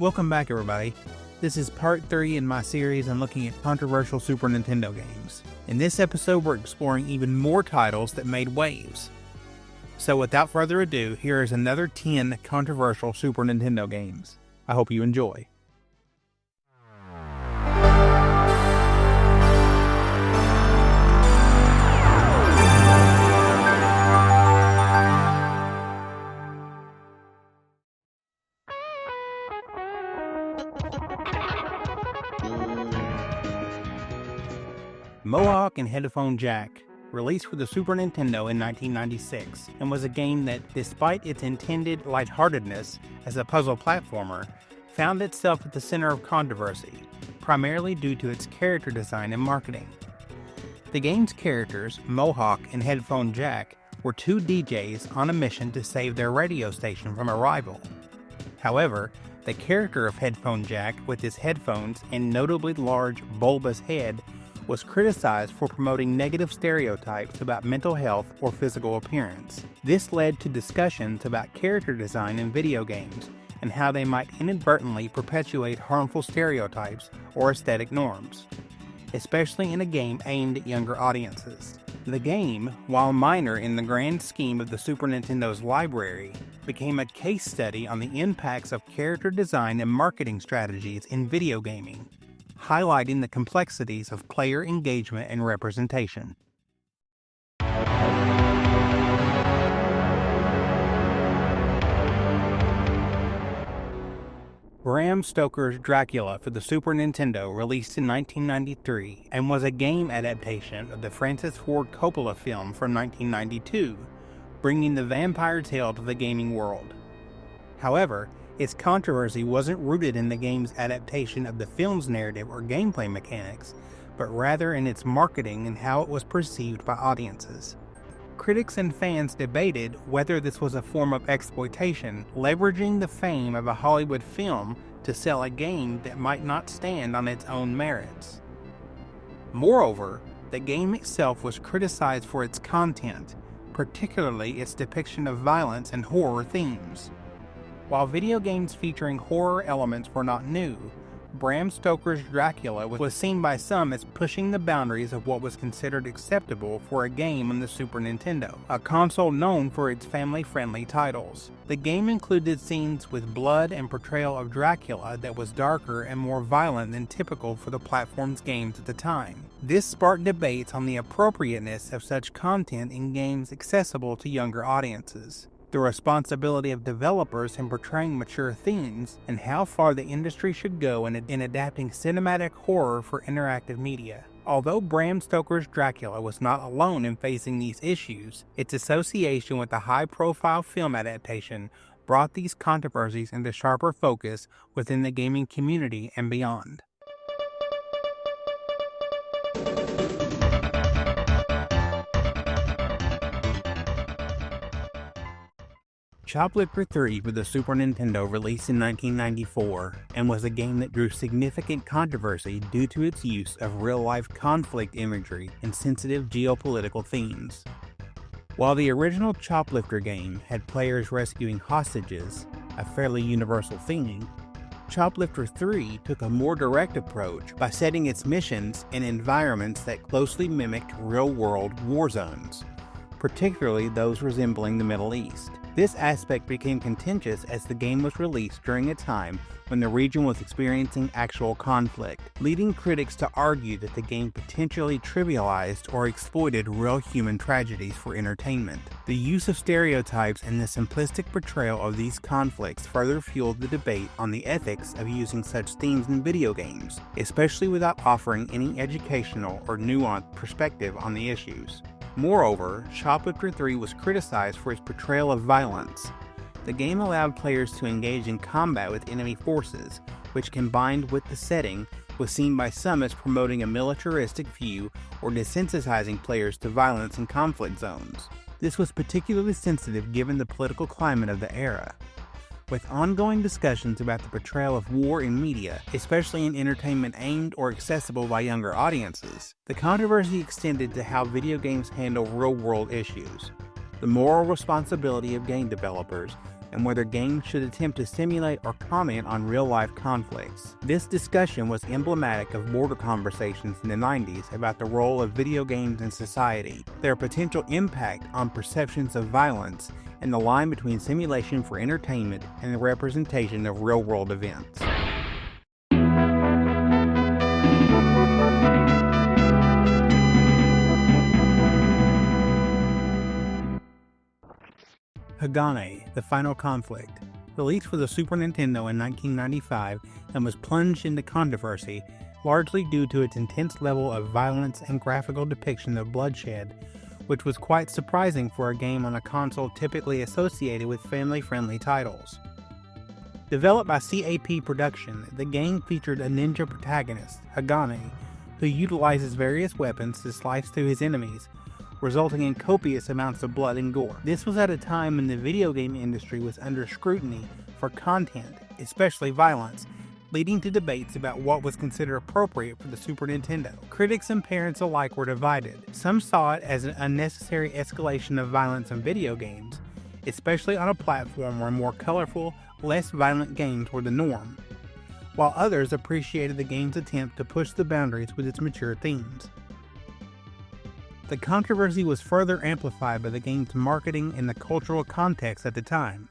Welcome back, everybody. This is part 3 in my series on looking at controversial Super Nintendo games. In this episode, we're exploring even more titles that made waves. So without further ado, here is another 10 controversial Super Nintendo games. I hope you enjoy. Mohawk and Headphone Jack, released for the Super Nintendo in 1996, and was a game that, despite its intended lightheartedness as a puzzle platformer, found itself at the center of controversy, primarily due to its character design and marketing. The game's characters, Mohawk and Headphone Jack, were two DJs on a mission to save their radio station from a rival. However, the character of Headphone Jack, with his headphones and notably large, bulbous head, was criticized for promoting negative stereotypes about mental health or physical appearance. This led to discussions about character design in video games and how they might inadvertently perpetuate harmful stereotypes or aesthetic norms, especially in a game aimed at younger audiences. The game, while minor in the grand scheme of the Super Nintendo's library, became a case study on the impacts of character design and marketing strategies in video gaming, highlighting the complexities of player engagement and representation. Bram Stoker's Dracula for the Super Nintendo released in 1993 and was a game adaptation of the Francis Ford Coppola film from 1992, bringing the vampire tale to the gaming world. However, its controversy wasn't rooted in the game's adaptation of the film's narrative or gameplay mechanics, but rather in its marketing and how it was perceived by audiences. Critics and fans debated whether this was a form of exploitation, leveraging the fame of a Hollywood film to sell a game that might not stand on its own merits. Moreover, the game itself was criticized for its content, particularly its depiction of violence and horror themes. While video games featuring horror elements were not new, Bram Stoker's Dracula was seen by some as pushing the boundaries of what was considered acceptable for a game on the Super Nintendo, a console known for its family-friendly titles. The game included scenes with blood and portrayal of Dracula that was darker and more violent than typical for the platform's games at the time. This sparked debates on the appropriateness of such content in games accessible to younger audiences, the responsibility of developers in portraying mature themes, and how far the industry should go in adapting cinematic horror for interactive media. Although Bram Stoker's Dracula was not alone in facing these issues, its association with the high-profile film adaptation brought these controversies into sharper focus within the gaming community and beyond. Choplifter III for the Super Nintendo released in 1994 and was a game that drew significant controversy due to its use of real-life conflict imagery and sensitive geopolitical themes. While the original Choplifter game had players rescuing hostages, a fairly universal theme, Choplifter III took a more direct approach by setting its missions in environments that closely mimicked real-world war zones, particularly those resembling the Middle East. This aspect became contentious as the game was released during a time when the region was experiencing actual conflict, leading critics to argue that the game potentially trivialized or exploited real human tragedies for entertainment. The use of stereotypes and the simplistic portrayal of these conflicts further fueled the debate on the ethics of using such themes in video games, especially without offering any educational or nuanced perspective on the issues. Moreover, Choplifter III was criticized for its portrayal of violence. The game allowed players to engage in combat with enemy forces, which combined with the setting was seen by some as promoting a militaristic view or desensitizing players to violence in conflict zones. This was particularly sensitive given the political climate of the era. With ongoing discussions about the portrayal of war in media, especially in entertainment aimed or accessible by younger audiences, the controversy extended to how video games handle real-world issues, the moral responsibility of game developers, and whether games should attempt to simulate or comment on real-life conflicts. This discussion was emblematic of border conversations in the 90s about the role of video games in society, their potential impact on perceptions of violence, and the line between simulation for entertainment and the representation of real-world events. Hagane, The Final Conflict, released for the Super Nintendo in 1995 and was plunged into controversy, largely due to its intense level of violence and graphical depiction of bloodshed, which was quite surprising for a game on a console typically associated with family-friendly titles. Developed by CAP Production, the game featured a ninja protagonist, Hagane, who utilizes various weapons to slice through his enemies, resulting in copious amounts of blood and gore. This was at a time when the video game industry was under scrutiny for content, especially violence, leading to debates about what was considered appropriate for the Super Nintendo. Critics and parents alike were divided. Some saw it as an unnecessary escalation of violence in video games, especially on a platform where more colorful, less violent games were the norm, while others appreciated the game's attempt to push the boundaries with its mature themes. The controversy was further amplified by the game's marketing and the cultural context at the time.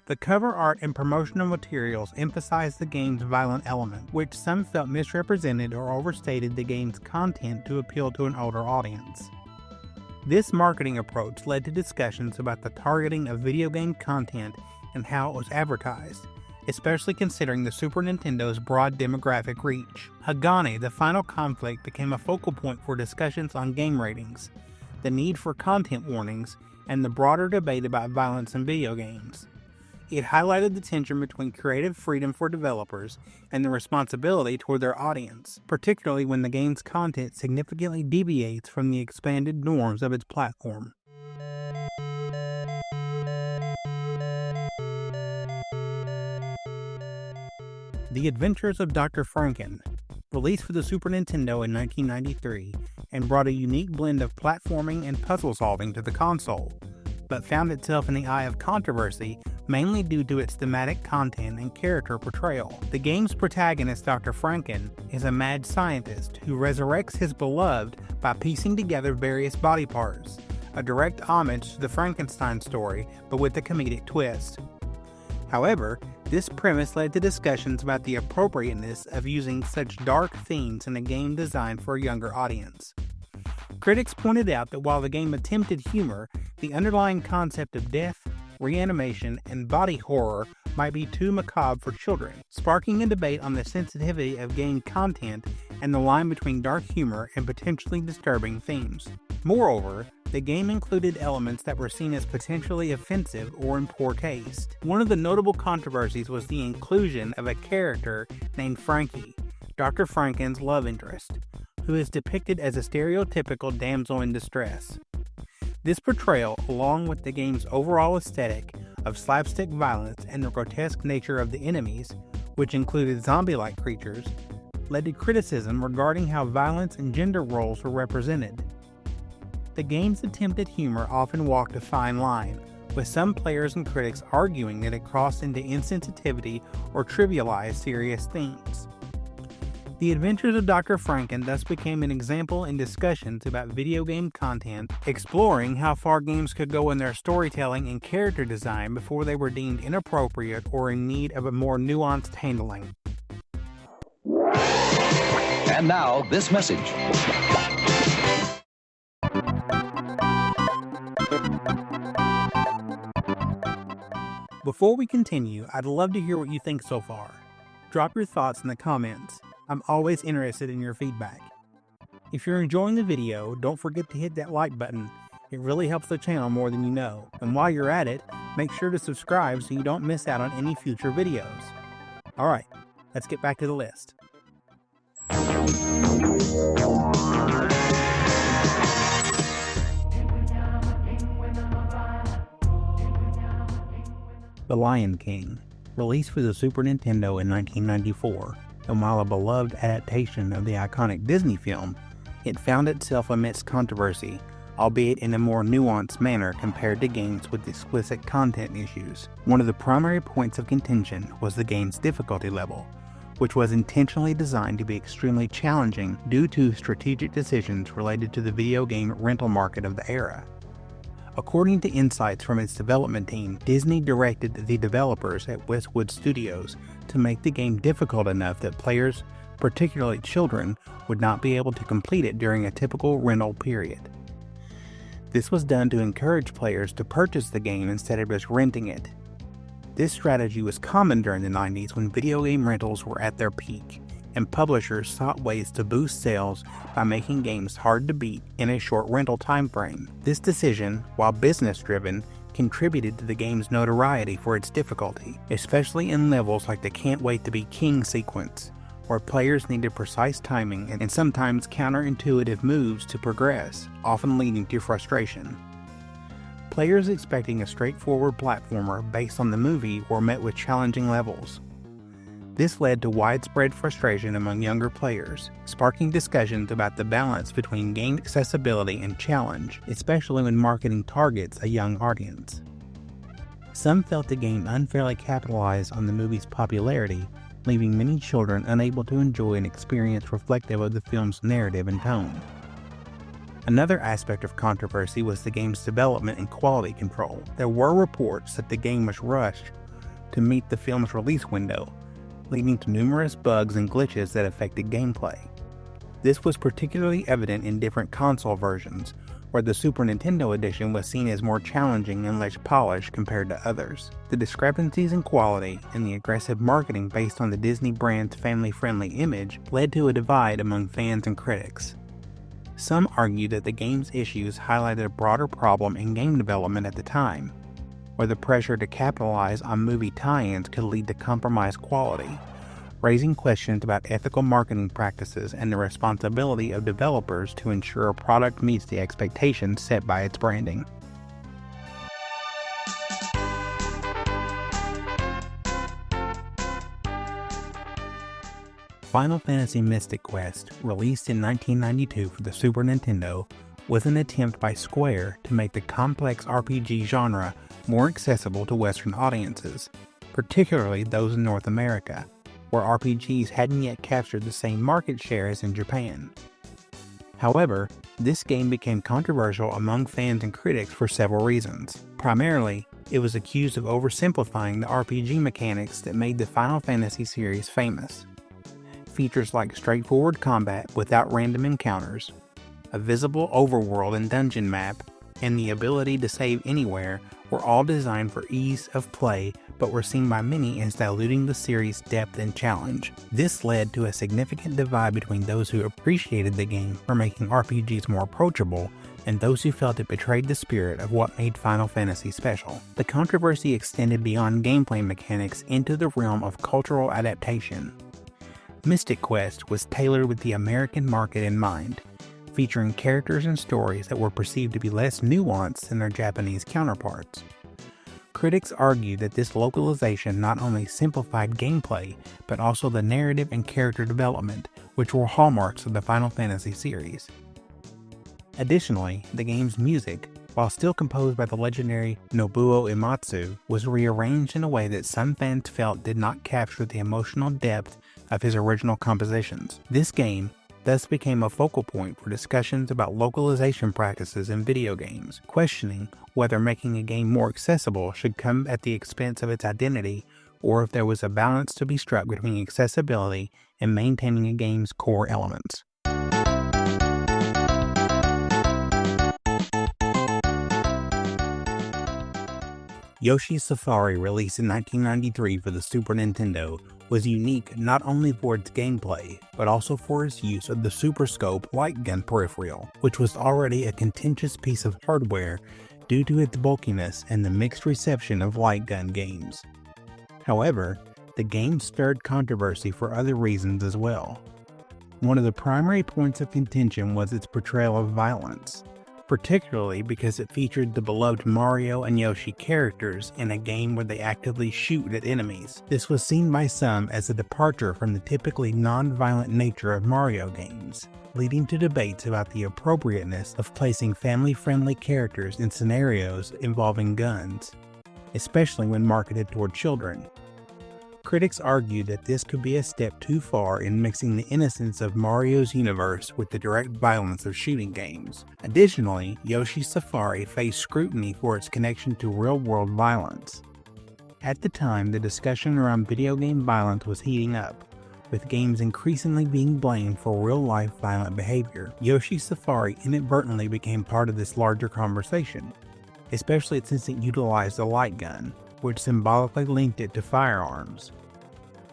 The cover art and promotional materials emphasized the game's violent element, which some felt misrepresented or overstated the game's content to appeal to an older audience. This marketing approach led to discussions about the targeting of video game content and how it was advertised, especially considering the Super Nintendo's broad demographic reach. Hagane, The Final Conflict became a focal point for discussions on game ratings, the need for content warnings, and the broader debate about violence in video games. It highlighted the tension between creative freedom for developers and the responsibility toward their audience, particularly when the game's content significantly deviates from the expanded norms of its platform. The Adventures of Dr. Franken, released for the Super Nintendo in 1993, and brought a unique blend of platforming and puzzle solving to the console, but found itself in the eye of controversy mainly due to its thematic content and character portrayal. The game's protagonist, Dr. Franken, is a mad scientist who resurrects his beloved by piecing together various body parts, a direct homage to the Frankenstein story, but with a comedic twist. However, this premise led to discussions about the appropriateness of using such dark themes in a game designed for a younger audience. Critics pointed out that while the game attempted humor, the underlying concept of death, reanimation, and body horror might be too macabre for children, sparking a debate on the sensitivity of game content and the line between dark humor and potentially disturbing themes. Moreover, the game included elements that were seen as potentially offensive or in poor taste. One of the notable controversies was the inclusion of a character named Frankie, Dr. Franken's love interest, who is depicted as a stereotypical damsel in distress. This portrayal, along with the game's overall aesthetic of slapstick violence and the grotesque nature of the enemies, which included zombie-like creatures, led to criticism regarding how violence and gender roles were represented. The game's attempted humor often walked a fine line, with some players and critics arguing that it crossed into insensitivity or trivialized serious themes. The Adventures of Dr. Franken thus became an example in discussions about video game content, exploring how far games could go in their storytelling and character design before they were deemed inappropriate or in need of a more nuanced handling. And now, this message. Before we continue, I'd love to hear what you think so far. Drop your thoughts in the comments. I'm always interested in your feedback. If you're enjoying the video, don't forget to hit that like button. It really helps the channel more than you know. And while you're at it, make sure to subscribe so you don't miss out on any future videos. Alright, let's get back to the list. The Lion King, released for the Super Nintendo in 1994, and while a beloved adaptation of the iconic Disney film, it found itself amidst controversy, albeit in a more nuanced manner compared to games with explicit content issues. One of the primary points of contention was the game's difficulty level, which was intentionally designed to be extremely challenging due to strategic decisions related to the video game rental market of the era. According to insights from its development team, Disney directed the developers at Westwood Studios to make the game difficult enough that players, particularly children, would not be able to complete it during a typical rental period. This was done to encourage players to purchase the game instead of just renting it. This strategy was common during the 90s when video game rentals were at their peak, and publishers sought ways to boost sales by making games hard to beat in a short rental time frame. This decision, while business-driven, contributed to the game's notoriety for its difficulty, especially in levels like the Can't Wait to Be King sequence, where players needed precise timing and sometimes counterintuitive moves to progress, often leading to frustration. Players expecting a straightforward platformer based on the movie were met with challenging levels. This led to widespread frustration among younger players, sparking discussions about the balance between game accessibility and challenge, especially when marketing targets a young audience. Some felt the game unfairly capitalized on the movie's popularity, leaving many children unable to enjoy an experience reflective of the film's narrative and tone. Another aspect of controversy was the game's development and quality control. There were reports that the game was rushed to meet the film's release window, leading to numerous bugs and glitches that affected gameplay. This was particularly evident in different console versions, where the Super Nintendo edition was seen as more challenging and less polished compared to others. The discrepancies in quality and the aggressive marketing based on the Disney brand's family-friendly image led to a divide among fans and critics. Some argue that the game's issues highlighted a broader problem in game development at the time, where the pressure to capitalize on movie tie-ins could lead to compromised quality, raising questions about ethical marketing practices and the responsibility of developers to ensure a product meets the expectations set by its branding. Final Fantasy Mystic Quest, released in 1992 for the Super Nintendo, was an attempt by Square to make the complex RPG genre more accessible to Western audiences, particularly those in North America, where RPGs hadn't yet captured the same market share as in Japan. However, this game became controversial among fans and critics for several reasons. Primarily, it was accused of oversimplifying the RPG mechanics that made the Final Fantasy series famous. Features like straightforward combat without random encounters, a visible overworld and dungeon map, and the ability to save anywhere were all designed for ease of play, but were seen by many as diluting the series' depth and challenge. This led to a significant divide between those who appreciated the game for making RPGs more approachable and those who felt it betrayed the spirit of what made Final Fantasy special. The controversy extended beyond gameplay mechanics into the realm of cultural adaptation. Mystic Quest was tailored with the American market in mind, featuring characters and stories that were perceived to be less nuanced than their Japanese counterparts. Critics argue that this localization not only simplified gameplay, but also the narrative and character development, which were hallmarks of the Final Fantasy series. Additionally, the game's music, while still composed by the legendary Nobuo Uematsu, was rearranged in a way that some fans felt did not capture the emotional depth of his original compositions. This game thus became a focal point for discussions about localization practices in video games, questioning whether making a game more accessible should come at the expense of its identity, or if there was a balance to be struck between accessibility and maintaining a game's core elements. Yoshi's Safari, released in 1993 for the Super Nintendo, was unique not only for its gameplay, but also for its use of the Super Scope light gun peripheral, which was already a contentious piece of hardware due to its bulkiness and the mixed reception of light gun games. However, the game stirred controversy for other reasons as well. One of the primary points of contention was its portrayal of violence. particularly because it featured the beloved Mario and Yoshi characters in a game where they actively shoot at enemies. This was seen by some as a departure from the typically non-violent nature of Mario games, leading to debates about the appropriateness of placing family-friendly characters in scenarios involving guns, especially when marketed toward children. Critics argued that this could be a step too far in mixing the innocence of Mario's universe with the direct violence of shooting games. Additionally, Yoshi's Safari faced scrutiny for its connection to real-world violence. At the time, the discussion around video game violence was heating up, with games increasingly being blamed for real-life violent behavior. Yoshi's Safari inadvertently became part of this larger conversation, especially since it utilized a light gun, which symbolically linked it to firearms.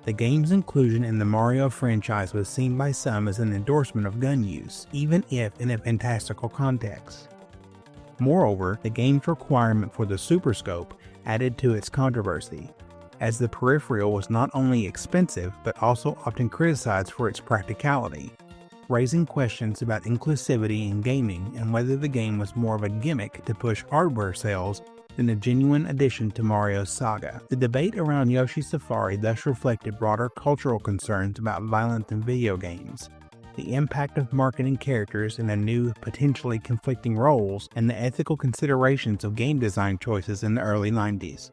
The game's inclusion in the Mario franchise was seen by some as an endorsement of gun use, even if in a fantastical context. Moreover, the game's requirement for the Super Scope added to its controversy, as the peripheral was not only expensive but also often criticized for its practicality, raising questions about inclusivity in gaming and whether the game was more of a gimmick to push hardware sales than a genuine addition to Mario's saga. The debate around Yoshi's Safari thus reflected broader cultural concerns about violence in video games, the impact of marketing characters in a new, potentially conflicting roles, and the ethical considerations of game design choices in the early 90s.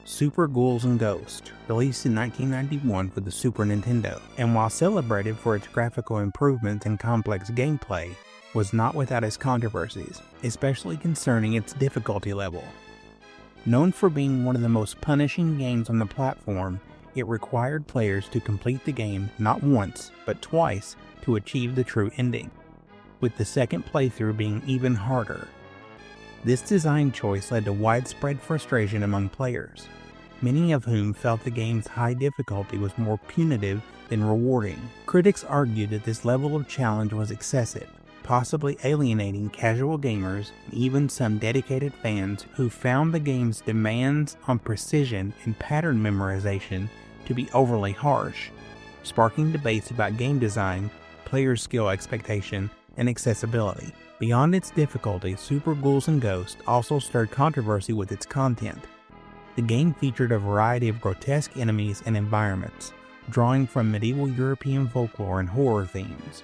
Super Ghouls and Ghosts, released in 1991 for the Super Nintendo, and while celebrated for its graphical improvements and complex gameplay, was not without its controversies, especially concerning its difficulty level. Known for being one of the most punishing games on the platform, it required players to complete the game not once, but twice to achieve the true ending, with the second playthrough being even harder. This design choice led to widespread frustration among players, many of whom felt the game's high difficulty was more punitive than rewarding. Critics argued that this level of challenge was excessive, possibly alienating casual gamers and even some dedicated fans who found the game's demands on precision and pattern memorization to be overly harsh, sparking debates about game design, player skill expectation, and accessibility. Beyond its difficulty, Super Ghouls and Ghosts also stirred controversy with its content. The game featured a variety of grotesque enemies and environments, drawing from medieval European folklore and horror themes.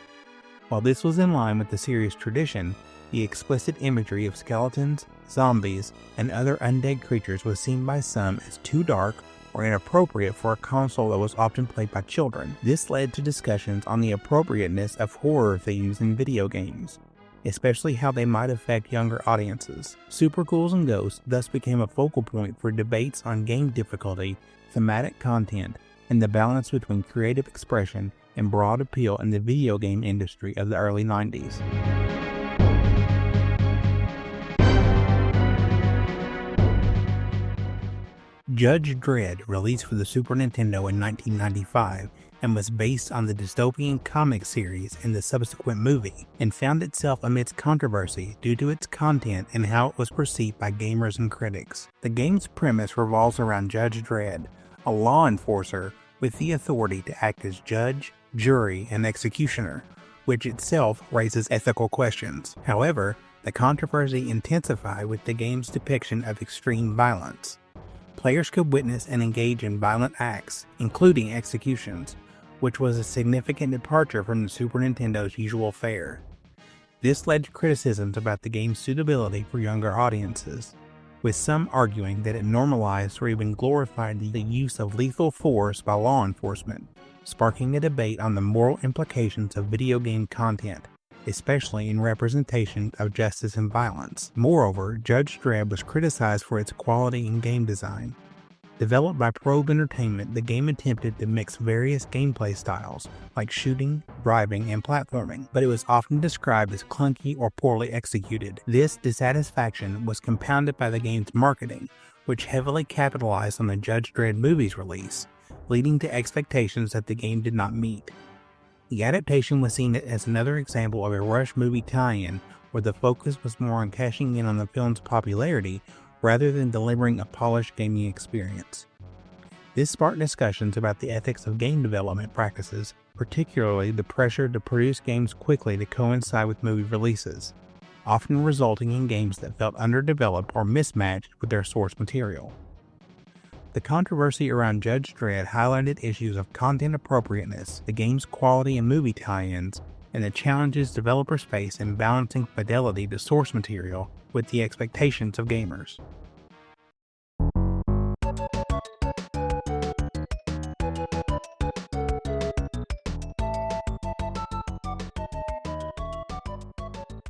While this was in line with the series' tradition, the explicit imagery of skeletons, zombies, and other undead creatures was seen by some as too dark or inappropriate for a console that was often played by children. This led to discussions on the appropriateness of horror themes in video games, especially how they might affect younger audiences. Super Ghouls and Ghosts thus became a focal point for debates on game difficulty, thematic content, and the balance between creative expression and broad appeal in the video game industry of the early 90s. Judge Dredd, released for the Super Nintendo in 1995, and was based on the dystopian comic series and the subsequent movie, and found itself amidst controversy due to its content and how it was perceived by gamers and critics. The game's premise revolves around Judge Dredd, a law enforcer with the authority to act as judge, jury, and executioner, which itself raises ethical questions. However, the controversy intensified with the game's depiction of extreme violence. Players could witness and engage in violent acts, including executions, which was a significant departure from the Super Nintendo's usual fare. This led to criticisms about the game's suitability for younger audiences, with some arguing that it normalized or even glorified the use of lethal force by law enforcement, sparking a debate on the moral implications of video game content, especially in representation of justice and violence. Moreover, Judge Dredd was criticized for its quality in game design. Developed by Probe Entertainment, the game attempted to mix various gameplay styles, like shooting, driving, and platforming, but it was often described as clunky or poorly executed. This dissatisfaction was compounded by the game's marketing, which heavily capitalized on the Judge Dredd movie's release, leading to expectations that the game did not meet. The adaptation was seen as another example of a Rush movie tie-in, where the focus was more on cashing in on the film's popularity rather than delivering a polished gaming experience. This sparked discussions about the ethics of game development practices, particularly the pressure to produce games quickly to coincide with movie releases, often resulting in games that felt underdeveloped or mismatched with their source material. The controversy around Judge Dredd highlighted issues of content appropriateness, the game's quality and movie tie-ins, and the challenges developers face in balancing fidelity to source material with the expectations of gamers.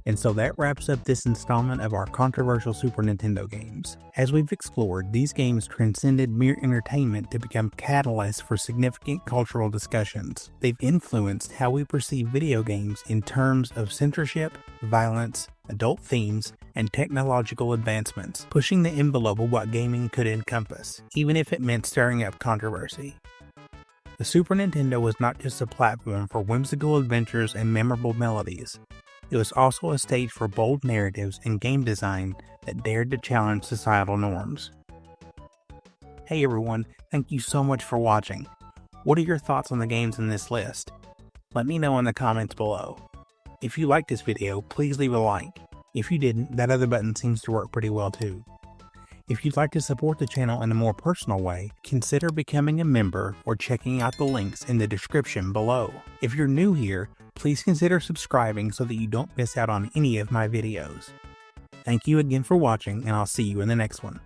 And so that wraps up this installment of our controversial Super Nintendo games. As we've explored, these games transcended mere entertainment to become catalysts for significant cultural discussions. They've influenced how we perceive video games in terms of censorship, violence, adult themes, and technological advancements, pushing the envelope of what gaming could encompass, even if it meant stirring up controversy. The Super Nintendo was not just a platform for whimsical adventures and memorable melodies. It was also a stage for bold narratives and game design that dared to challenge societal norms. Hey everyone, thank you so much for watching. What are your thoughts on the games in this list? Let me know in the comments below. If you liked this video, please leave a like. If you didn't, that other button seems to work pretty well too. If you'd like to support the channel in a more personal way, consider becoming a member or checking out the links in the description below. If you're new here, please consider subscribing so that you don't miss out on any of my videos. Thank you again for watching, and I'll see you in the next one.